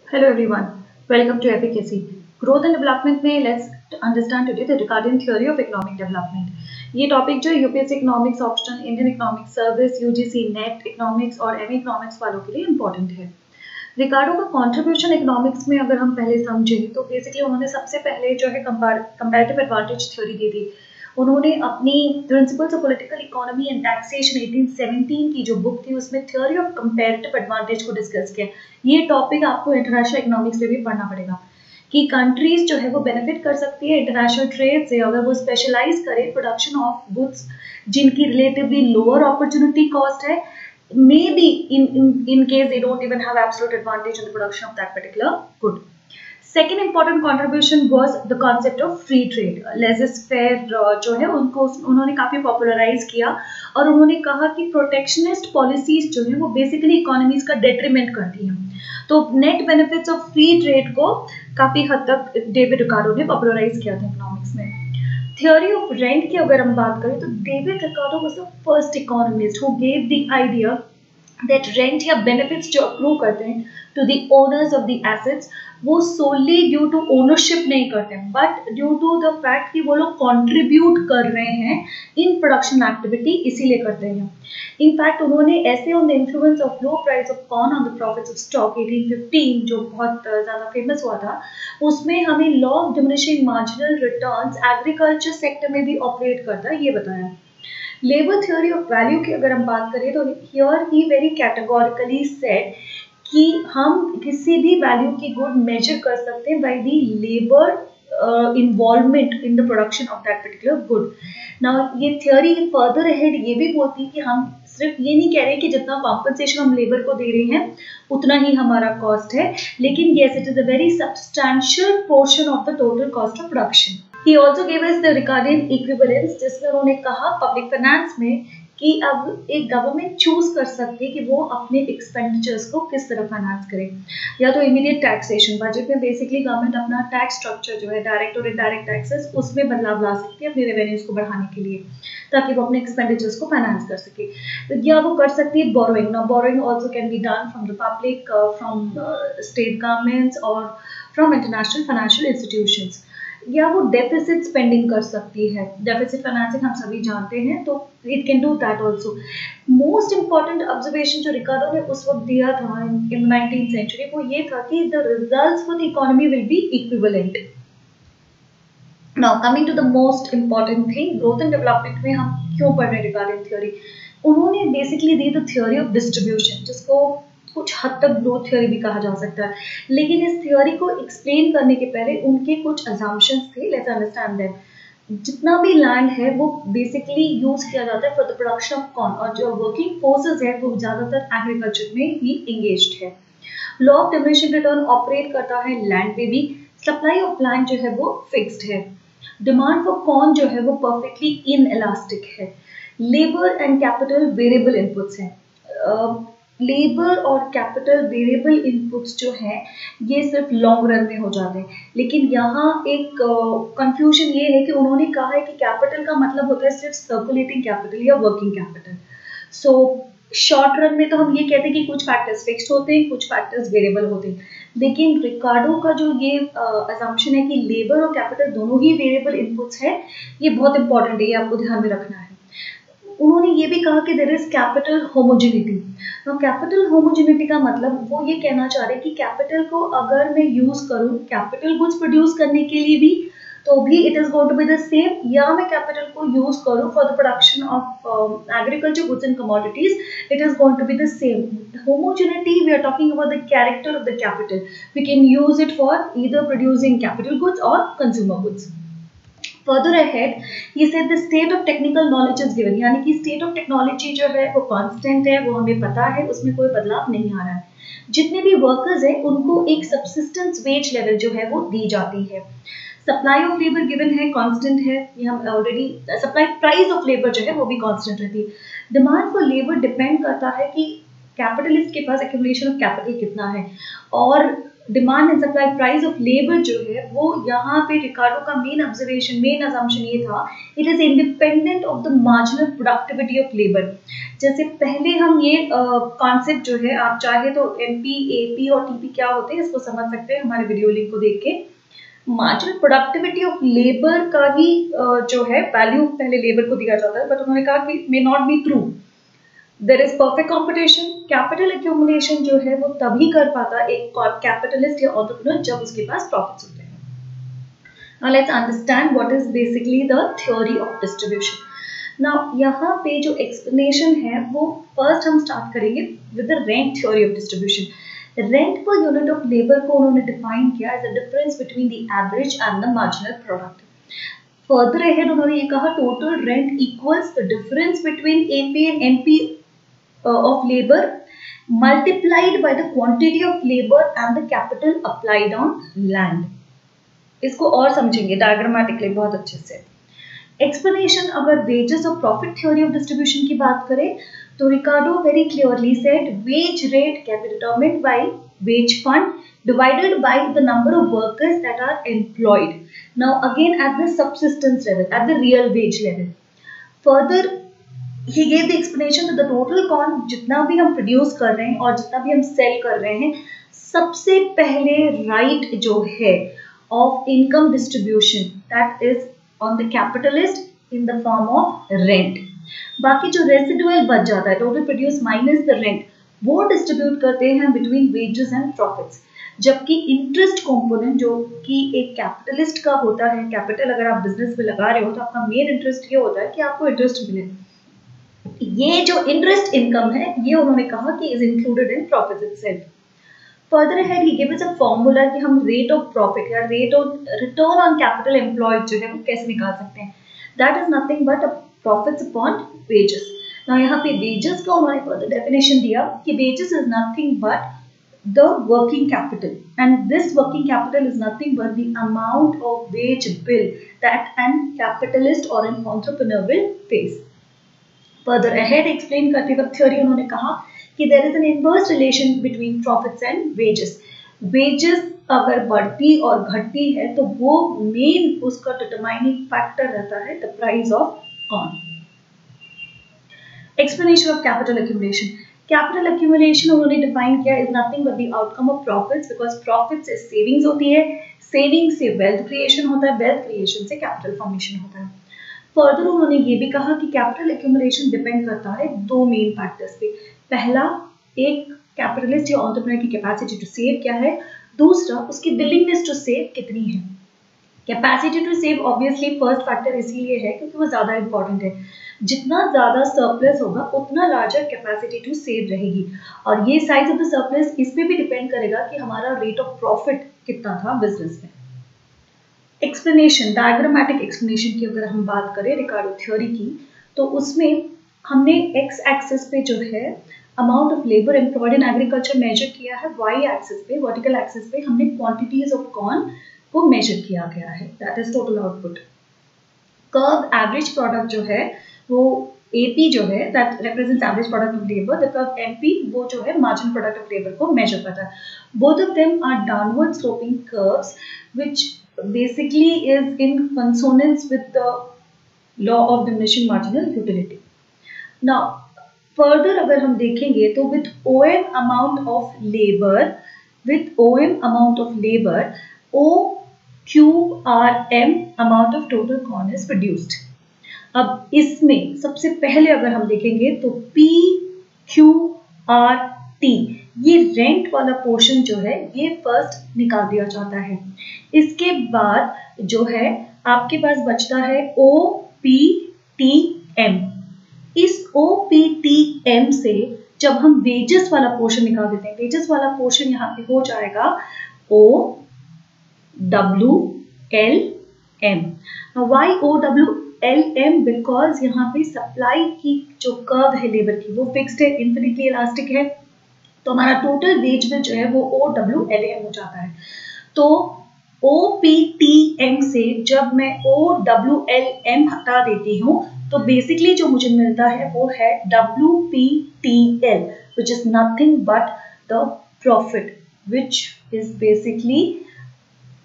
Hello everyone, welcome to Efficacy. Growth and Development में let's understand today the Ricardian theory of economic development. ये topic जो UPSC economics option, Indian economic service, UGC net economics और MA economics वालों के लिए important है। रिकार्डो का contribution economics में अगर हम पहले समझें तो बेसिकली उन्होंने सबसे पहले जो है कंपैरेटिव एडवांटेज थ्योरी दी थी। उन्होंने अपनी principles of political economy and taxation 1817 की जो बुक थी उसमें थ्योरी ऑफ कंपैरेटिव एडवांटेज को डिस्कस किया। ये टॉपिक आपको इंटरनेशनल इकोनॉमिक्स में भी पढ़ना पड़ेगा कि कंट्रीज जो है वो बेनिफिट कर सकती है इंटरनेशनल ट्रेड से अगर वो स्पेशलाइज करे प्रोडक्शन ऑफ गुड्स जिनकी रिलेटिवली लोअर अपॉर्चुनिटी कॉस्ट है, maybe in case they don't even have absolute advantage in the production of that particular good. Second important contribution was the concept of free trade. laissez-faire जो है उनको उन्होंने काफी popularise किया और उन्होंने कहा कि प्रोटेक्शनिस्ट पॉलिसीज जो है वो बेसिकली इकोनॉमीज का डेट्रीमेंट करती हैं। तो net benefits of free trade को काफी हद तक डेविड रिकार्डो ने पॉपुलराइज किया था इकोनॉमिक्स में। Theory of rent की अगर हम बात करें तो David Ricardo was the first economist who gave the idea that rent या benefits जो accrue करते हैं to the owners of the assets वो solely due to ownership नहीं करते हैं but due to the fact कि वो लोग contribute कर रहे हैं in production activity इसीलिए करते हैं। In fact उन्होंने ऐसे on the influence of low price of corn on the profits of stock 1815 जो बहुत ज़्यादा फेमस हुआ था उसमें हमें law of diminishing marginal returns agriculture sector में भी ऑपरेट करता है ये बताया। लेबर थ्योरी ऑफ वैल्यू की अगर हम बात करें तो here he very categorically said कि हम किसी भी वैल्यू की गुड मेजर कर सकते हैं by the labour involvement in the production of that particular good. Now ये थ्योरी फर्दर अहेड ये भी बोलती है कि हम सिर्फ ये नहीं कह रहे कि जितना कॉम्पनसेशन हम लेबर को दे रहे हैं उतना ही हमारा कॉस्ट है, लेकिन yes it is a very substantial portion of the total cost of production. He also gave us the Ricardian equivalence जिसमें उन्होंने कहा पब्लिक फाइनेंस में कि अब एक गवर्नमेंट चूज कर सकती है कि वो अपने एक्सपेंडिचर्स को किस तरह फाइनेंस करे। या तो इमीडिएट टैक्सेशन, बजट में बेसिकली गवर्नमेंट अपना टैक्स स्ट्रक्चर जो है डायरेक्ट और इनडायरेक्ट टैक्सेस उसमें बदलाव ला सकती है अपने रेवेन्यूज को बढ़ाने के लिए ताकि वो अपने एक्सपेंडिचर्स को फाइनेंस कर सके। या वो कर सकती है borrowing. Now borrowing also can be done from the public, from state governments और फ्रॉम इंटरनेशनल फाइनेंशियल इंस्टीट्यूशंस। या वो डेफिसिट स्पेंडिंग कर सकती है, डेफिसिट फाइनेंसिंग हम सभी जानते हैं, तो it can do that also. Most important observation जो रिकार्डो ने उस वक्त दिया था इन 19th सेंचुरी वो ये था कि the results for the economy will be equivalent. Now coming to the most important thing, growth and development में हम क्यों पढ़ रहे हैं रिकार्डियन थ्योरी। उन्होंने बेसिकली दी द थ्योरी ऑफ डिस्ट्रीब्यूशन जिसको कुछ हद तक ग्रोथ थ्योरी भी कहा जा सकता है, लेकिन इस थ्योरी को एक्सप्लेन करने के पहले उनके कुछ अजम्पशंस थे। लेट्स अंडरस्टैंड दैट जितना भी लैंड है वो बेसिकली यूज किया जाता है for the production of corn और जो वर्किंग फोर्सेस है वो ज्यादातर एग्रीकल्चर में ही एंगेज्ड है। Law of diminishing return operate करता है लैंड पे भी। सप्लाई ऑफ लैंड जो है वो फिक्स्ड है। डिमांड फॉर कॉर्न जो है वो परफेक्टली इनएलास्टिक है। Labour and capital variable inputs हैं। लेबर और कैपिटल वेरिएबल इनपुट्स जो हैं ये सिर्फ लॉन्ग रन में हो जाते हैं, लेकिन यहाँ एक कंफ्यूजन ये है कि उन्होंने कहा है कि कैपिटल का मतलब होता है सिर्फ सर्कुलेटिंग कैपिटल या working capital. So short run में तो हम ये कहते हैं कि कुछ फैक्टर्स फिक्स्ड होते हैं, कुछ फैक्टर्स वेरिएबल होते हैं, लेकिन रिकार्डो का जो ये असम्पशन है कि लेबर और कैपिटल दोनों ही वेरिएबल इनपुट्स है ये बहुत इंपॉर्टेंट है, ये आपको ध्यान में रखना है। उन्होंने ये भी कहा कि देयर इज कैपिटल होमोजेनिटी। तो कैपिटल होमोजेनिटी का मतलब वो ये कहना चाह रहे हैं कि कैपिटल को अगर मैं यूज करूं कैपिटल गुड्स प्रोड्यूस करने के लिए भी तो भी it is going to be the same, या मैं कैपिटल को यूज करूं for the production of agriculture goods and commodities it is going to be the same. Homogeneity we are talking about the character of the capital, we can use it for either producing capital goods और consumer goods. Further ahead, he said the state of technical knowledge is given, यानी कि state of technology जो है वो constant है, वो हमें पता है, उसमें कोई बदलाव नहीं आ रहा है। जितने भी वर्कर्स हैं उनको एक subsistence wage level जो है वो दी जाती है। सप्लाई ऑफ लेबर गिवन है, कांस्टेंट है, ये हम already supply price of labour जो है वो भी कांस्टेंट रहती है। डिमांड फॉर लेबर डिपेंड करता है कि कैपिटलिस्ट के पास एक्यूमुलेशन ऑफ कैपिटल कितना है, और demand and supply price of labour जो है वो यहाँ पे रिकार्डो का मेन अजम्पशन ये था, it is independent of the marginal productivity of labour. जैसे पहले हम ये कॉन्सेप्ट जो है, आप चाहे तो एमपी, एपी और टीपी क्या होते हैं इसको समझ सकते हैं हमारे वीडियो लिंक को देख के। मार्जिनल प्रोडक्टिविटी ऑफ लेबर का ही जो है वैल्यू पहले लेबर को दिया जाता है, बट उन्होंने कहा कि may not be true, there is perfect competition. Capital accumulation जो है वो तभी कर पाता एक कैपिटलिस्ट या एंटरप्रेन्योर जब उसके पास प्रॉफिट्स होते हैं। Now let's understand what is basically the theory of distribution. Now यहाँ पे जो एक्सप्लेनेशन है वो फर्स्ट हम स्टार्ट करेंगे with the rent theory of distribution. Rent per unit of labour को उन्होंने डिफाइन किया as the difference between the average and the marginal product. Further ahead उन्होंने ये कहा total rent equals the difference between AP and MP of labor multiplied by the quantity of labor and the capital applied on land। इसको और समझेंगे diagrammatically बहुत अच्छे से। Explanation अगर वेजेस और प्रॉफिट थ्योरी ऑफ डिस्ट्रीब्यूशन की बात करें तो Ricardo very clearly said wage rate can be determined by wage fund divided by the number of workers that are employed, now again at the subsistence level, at the real wage level। Further he gave the explanation that the total con जितना भी हम produce कर रहे हैं और जितना भी हम सेल कर रहे हैं, सबसे पहले राइट जो है of income distribution that is on the capitalist in the form of rent. बाकी जो रेसिडुअल बच जाता है, total produce minus the rent, वो डिस्ट्रीब्यूट करते हैं बिटवीन वेजेस एंड प्रॉफिट्स। जबकि इंटरेस्ट कंपोनेंट जो कि एक कैपिटलिस्ट का होता है, कैपिटल अगर आप बिजनेस में लगा रहे हो तो आपका मेन इंटरेस्ट ये होता है कि आपको इंटरेस्ट मिले। ये जो इंटरेस्ट इनकम है ये उन्होंने कहा कि is included in profit itself. Further ahead he give us a formula कि हम रेट ऑफ प्रॉफिट या rate of return on capital employed जो है वो कैसे निकाल सकते हैं। That is nothing but profits upon wages. Now यहाँ पे वेजेस का उन्होंने फर्दर डेफिनेशन दिया कि wages is nothing but the working capital, and this working capital is nothing but the amount of wage bill that an capitalist or an entrepreneur will face। Further ahead explain करते वक्त theory उन्होंने कहा कि there is an inverse relation between profits and wages। wages अगर बढ़ती और घटती है तो वो मेन उसका डिटरमाइनिंग फैक्टर रहता है the price of corn। explanation of capital accumulation। Capital accumulation उन्होंने डिफाइन किया is nothing but the outcome of profits, because profit से सेविंग्स होती है, सेविंग से वेल्थ क्रिएशन होता है, वेल्थ क्रिएशन से कैपिटल फॉर्मेशन होता है। फर्दर उन्होंने ये भी कहा कि कैपिटल एक्यूमुलेशन डिपेंड करता है दो मेन फैक्टर्स पे। पहला, एक कैपिटलिस्ट या एंटरप्रेन्योर की कैपेसिटी टू सेव क्या है, दूसरा उसकी विलिंगनेस टू सेव कितनी है। Capacity to save obviously first factor इसीलिए है क्योंकि वो ज्यादा इंपॉर्टेंट है। जितना ज्यादा सरप्लस होगा उतना लार्जर कैपेसिटी टू सेव रहेगी, और ये साइज ऑफ द सरप्लस इस पे भी डिपेंड करेगा कि हमारा रेट ऑफ प्रॉफिट कितना था बिजनेस में। एक्सप्लेनेशन, डायग्रामेटिक एक्सप्लेनेशन की अगर हम बात करें रिकार्डो थ्योरी की, तो उसमें हमने एक्स एक्सिस पे जो है amount of labour employed in agriculture measure किया है, वाई एक्सिस पे, वर्टिकल एक्सिस पे हमने क्वांटिटीज ऑफ कॉर्न को मेजर किया गया है, that is total output. Curve average product जो है वो AP जो है that represents average product of labour, the curve MP वो जो है मार्जिनल प्रोडक्ट ऑफ लेबर को मेजर करता है। Both of them are downward sloping curves which basically is in consonance with the law of diminishing marginal utility. Now further अगर हम देखेंगे तो with OM amount of labour, with OM amount of labour OQRM amount of total corn is produced. अब इसमें सबसे पहले अगर हम देखेंगे तो PQRT ये रेंट वाला पोर्शन जो है ये फर्स्ट निकाल दिया जाता है। इसके बाद जो है आपके पास बचता है OPTM। इस OPTM से जब हम वेजेस वाला पोर्शन निकाल देते हैं, वेजेस वाला पोर्शन यहाँ पे हो जाएगा OWLM। Why OWLM? बिकॉज यहाँ पे सप्लाई की जो कर्व है लेबर की वो फिक्स्ड है, इन्फिनिटली इलास्टिक है, तो हमारा टोटल वेज बिल जो है वो OWLM हो जाता है। तो OPTM से जब मैं OWLM हटा देती हूँ तो बेसिकली जो मुझे मिलता है वो है WPTL, which is nothing but the profit, which is basically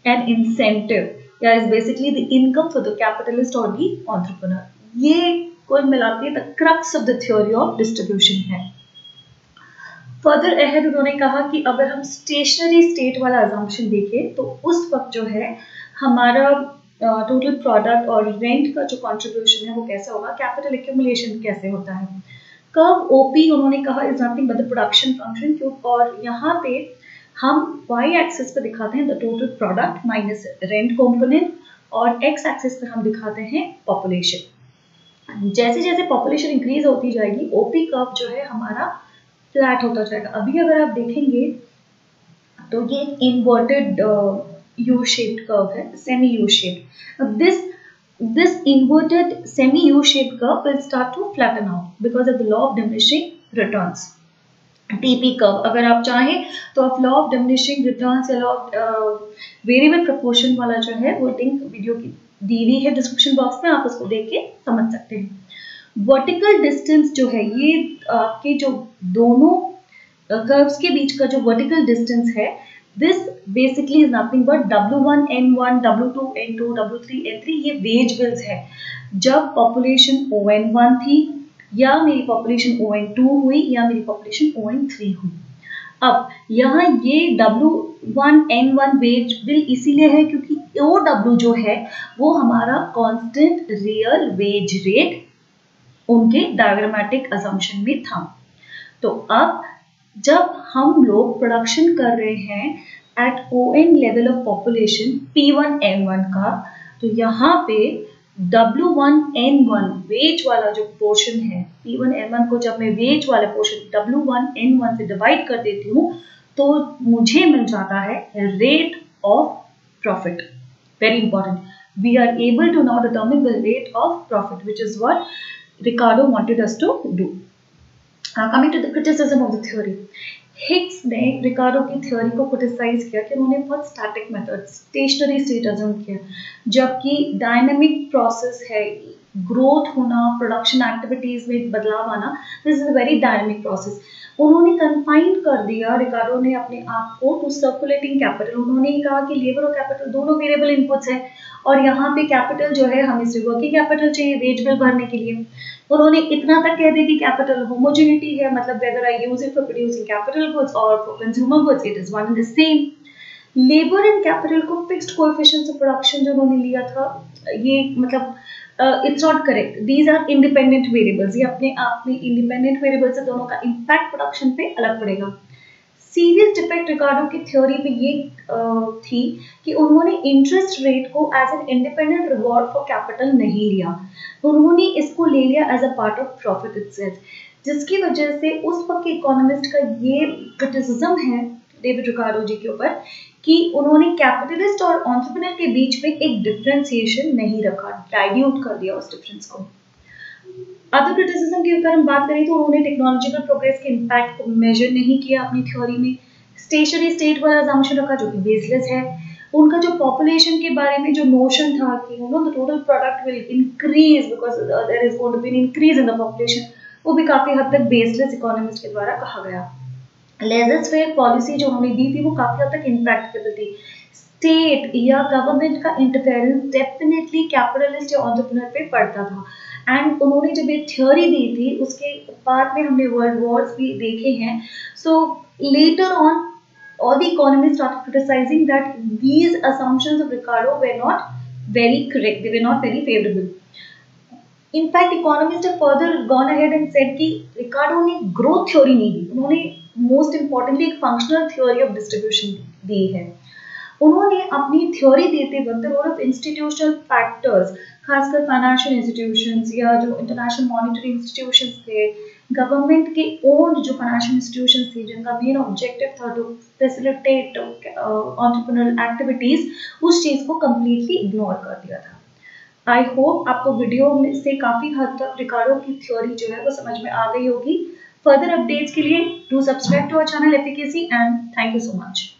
an incentive, या is basically the income for the capitalist or the entrepreneur. ये कुल मिलाकर the crux of the theory of distribution है. Further ahead उन्होंने कहा कि अगर हम स्टेशनरी स्टेट वाला assumption देखें तो उस वक्त जो है हमारा टोटल प्रोडक्ट और रेंट का जो कंट्रीब्यूशन है वो कैसा होगा, कैपिटल एक्यूमुलेशन कैसे होता है. कर्व ओपी उन्होंने कहा is nothing but the production function क्यों, और यहाँ पे हम y एक्सिस पे दिखाते हैं the total product minus rent component और x एक्सिस पे हम दिखाते हैं पॉपुलेशन. जैसे जैसे पॉपुलेशन इंक्रीज होती जाएगी ओपी कर्व जो है हमारा फ्लैट होता जाएगा. अभी अगर आप देखेंगे तो ये इन्वर्टेड U-shaped curve है, semi U-shaped. Now this inverted semi U-shaped curve will start to flatten out because of the law of diminishing returns. TP curve अगर आप चाहें तो आप law of diminishing returns या law of variable proportion वाला जो है वो लिंक वीडियो की दी हुई है डिस्क्रिप्शन बॉक्स में, आप उसको देख के समझ सकते हैं. वर्टिकल डिस्टेंस जो है ये आपके जो दोनों कर्व्स के बीच का जो वर्टिकल डिस्टेंस है, this basically is nothing but W1 N1 W2 N2 W3 N3 ये वेज बिल्स है. जब पॉपुलेशन ON1 थी या मेरी पॉपुलेशन ON2 हुई या मेरी पॉपुलेशन ON3 हुई. अब यहाँ ये W1 N1 वेज बिल इसीलिए है क्योंकि OW जो है वो हमारा कांस्टेंट रियल वेज रेट उनके डायग्रामेटिक असम्पशन में था. तो अब जब हम लोग प्रोडक्शन कर रहे हैं at ON level of population P1N1 का, तो यहाँ पे W1N1 वेज वाला जो पोर्शन है, P1N1 को जब मैं वेज वाले पोर्शन W1N1 से डिवाइड कर देती हूँ तो मुझे मिल जाता है rate of profit. Very important, we are able to now determine the rate of profit which is what Ricardo wanted us to do. Coming to the criticism of the theory, Hicks ने Ricardo की theory को criticise किया कि उन्होंने बहुत static method stationery state assume किया, जबकि dynamic process है, ग्रोथ होना, प्रोडक्शन एक्टिविटीज में बदलाव आना, this is a very dynamic process. उन्होंने कन्फाइन कर दिया रिकार्डो ने अपने आप को टू सर्कुलेटिंग कैपिटल. उन्होंने कहा कि लेबर और कैपिटल दोनों वेरिएबल इनपुट्स है और यहाँ पे कैपिटल जो है हमें सिर्फ वर्किंग कैपिटल चाहिए वेज बिल भरने के लिए. उन्होंने इतना तक कह दिया कि कैपिटल होमोजेनिटी है, मतलब whether I use it for producing capital goods or for consumer goods, it is one and the same. Labour and capital को फिक्स्ड कोएफिशिएंट्स ऑफ प्रोडक्शन जो उन्होंने लिया था, ये मतलब it's not correct. These are independent variables, ये अपने आप में इंडिपेंडेंट वेरिएबल्स है, दोनों का इम्पैक्ट प्रोडक्शन पे अलग पड़ेगा. सीरियस डिफेक्ट रिकार्डो की थ्योरी पे ये थी कि उन्होंने इंटरेस्ट रेट को as an independent reward for capital नहीं लिया, उन्होंने इसको ले लिया as a part of profit itself, जिसकी वजह से उस वक्त के इकोनॉमिस्ट का ये क्रिटिसिज्म है डेविड रिकार्डो जी के ऊपर कि उन्होंने कैपिटलिस्ट और एंटरप्रेन्योर के बीच में एक डिफरेंशिएशन नहीं रखा, डाइल्यूट कर दिया उस डिफरेंस को. अदर क्रिटिसिज्म की अगर हम बात करें तो उन्होंने टेक्नोलॉजिकल प्रोग्रेस के इम्पैक्ट को मेजर नहीं किया अपनी थ्योरी में, स्टेशनरी स्टेट वाला असम्पशन रखा जो कि बेसलेस है. उनका जो पॉपुलेशन के बारे में जो नोशन था कि the total product will increase because there is going to be an increase in the population, वो भी काफी हद तक बेसलेस इकोनॉमिस्ट के द्वारा कहा गया. लेजर फेयर पॉलिसी जो उन्होंने दी थी वो काफी हद तक इम्पैक्टफुल थी. स्टेट या गवर्नमेंट का इंटरफेरेंस डेफिनेटली कैपिटलिस्ट या एंटरप्रेन्योर पे पड़ता था. एंड उन्होंने जब ये थ्योरी दी थी उसके बाद में हमने वर्ल्ड वॉर्स भी देखे हैं. So later on all the economists started criticizing that these assumptions of Ricardo were not very correct, they were not very favorable. In fact, economists have further gone ahead and said कि Ricardo ने growth theory नहीं दी, उन्होंने most importantly एक functional theory of distribution दी है. उन्होंने अपनी theory देते वक्त रोल ऑफ इंस्टीट्यूशनल फैक्टर्स, खासकर फाइनेंशियल इंस्टीट्यूशंस या जो इंटरनेशनल मॉनिटरी इंस्टीट्यूशंस थे, गवर्नमेंट के ओन्ड जो फाइनेंशियल इंस्टीट्यूशंस थी जिनका मेन ऑब्जेक्टिव था टू फैसिलिटेट एंटरप्रेन्योरियल एक्टिविटीज, उस चीज़ को कम्प्लीटली इग्नोर कर दिया था. आई होप आपको वीडियो में से काफ़ी हद तक रिकार्डो की थ्योरी जो है वो समझ में आ गई होगी. फर्दर अपडेट्स के लिए do subscribe to our channel Efficacy and thank you so much.